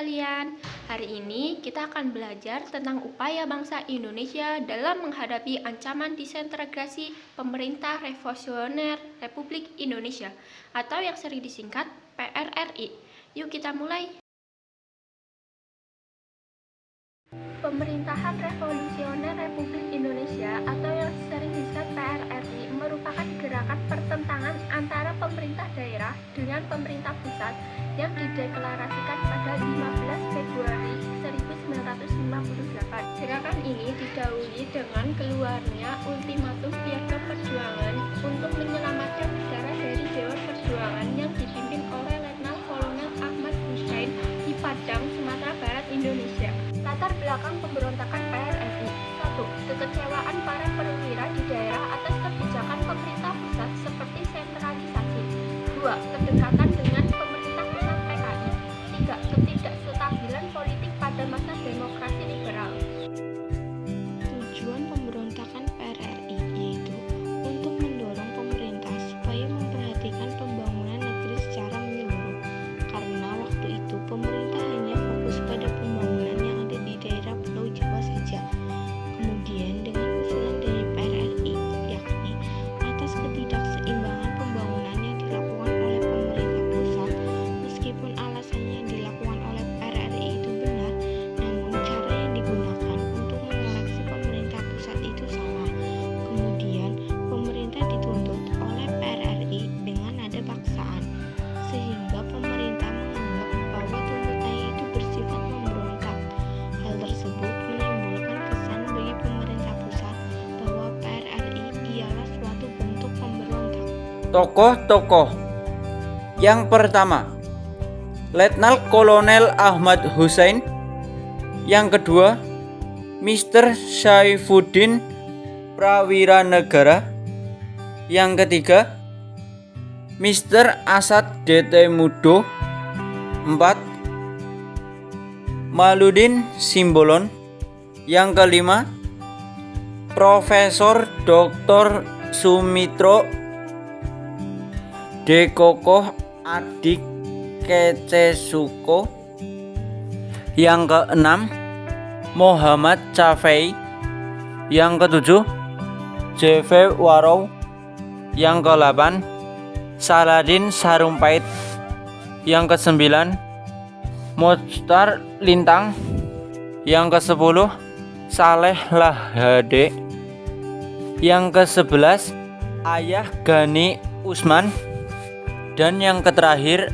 sekalian, hari ini kita akan belajar tentang upaya bangsa Indonesia dalam menghadapi ancaman disintegrasi Pemerintah Revolusioner Republik Indonesia atau yang sering disingkat PRRI. Yuk kita mulai. Pemerintahan Revolusioner Republik Indonesia atau yang sering disingkat PRRI merupakan gerakan pertentangan antara pemerintah daerah dengan pemerintah pusat yang dideklarasikan pada 15 Februari 1958. Gerakan ini didahului dengan keluarnya ultimatum Piagam Perjuangan untuk menyelamatkan negara dari Dewan Perjuangan yang dipimpin oleh Letnan Kolonel Ahmad Hussein di Padang, Sumatera Barat, Indonesia. Latar belakang pemberontakan PRRI: 1. Kekecewaan para perwira di daerah atas kebijakan pemerintah pusat seperti sentralisasi. 2. Kedekatan dengan pemerintah pusat PKI. 3. Ketidakstabilan politik pada masa demokrasi liberal. Tujuan pemberontakan PRRI yaitu untuk mendorong pemerintah supaya memperhatikan pembangunan negeri secara menyeluruh, karena waktu itu pemerintah hanya fokus pada pembangunan yang ada di daerah Pulau Jawa saja. Kemudian dengan usulan dari PRRI, yakni atas ketidakseimbangan pembangunan yang dilakukan oleh pemerintah pusat, meskipun alasannya yang dilakukan oleh PRRI itu benar, namun cara yang digunakan untuk mengoreksi pemerintah pusat itu salah. Kemudian pemerintah dituntut oleh PRRI dengan nada paksaan, sehingga pemerintah menganggap bahwa tuntutannya itu bersifat memberontak. Hal tersebut menimbulkan kesan bagi pemerintah pusat bahwa PRRI ialah suatu bentuk pemberontak. Tokoh-tokoh. Yang pertama, Letnan Kolonel Ahmad Hussein. Yang kedua, Mr. Saifuddin Prawira Negara. Yang ketiga, Mr. Asad DT Mudo. 4. Maludin Simbolon. Yang kelima, Profesor Dr. Sumitro D. Kokoh Adik Kecesuko. Yang keenam, Muhammad Cafei. Yang ketujuh, J.V. Warow. Yang ke-8, Saladin Sarumpait. Yang ke-9, Mochtar Lintang. Yang ke-10, Saleh Lahade. Yang ke-11, Ayah Gani Usman. Dan yang terakhir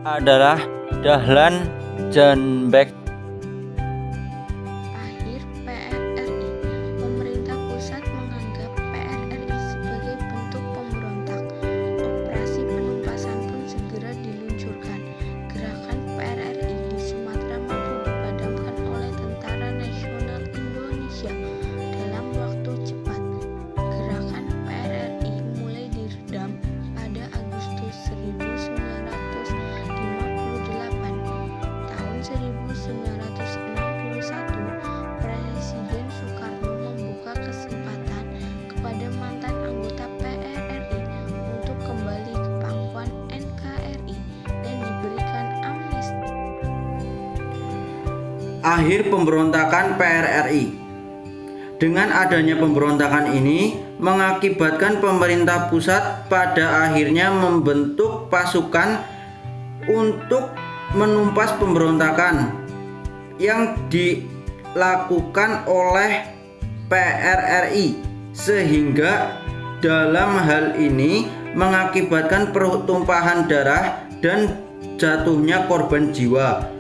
adalah Dahlan Janbek. Akhir PRRI. Pemerintah pusat menganggap PRRI sebagai bentuk pemberontak. Operasi penumpasan pun segera diluncurkan. Gerakan PRRI di Sumatera mampu dipadamkan oleh Tentara Nasional Indonesia dalam waktu cepat. Gerakan PRRI mulai diredam pada Agustus 1958. Tahun 1961, Presiden Soekarno membuka kesempatan kepada mantan anggota PRRI untuk kembali ke pangkuan NKRI dan diberikan amnesti. Akhir pemberontakan PRRI. Dengan adanya pemberontakan ini mengakibatkan pemerintah pusat pada akhirnya membentuk pasukan untuk menumpas pemberontakan yang dilakukan oleh PRRI, sehingga dalam hal ini mengakibatkan pertumpahan darah dan jatuhnya korban jiwa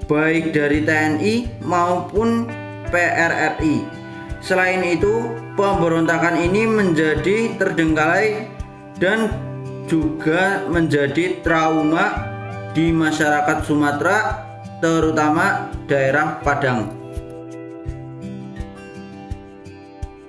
baik dari TNI maupun PRRI. Selain itu, pemberontakan ini menjadi terbengkalai dan juga menjadi trauma di masyarakat Sumatera, terutama daerah Padang.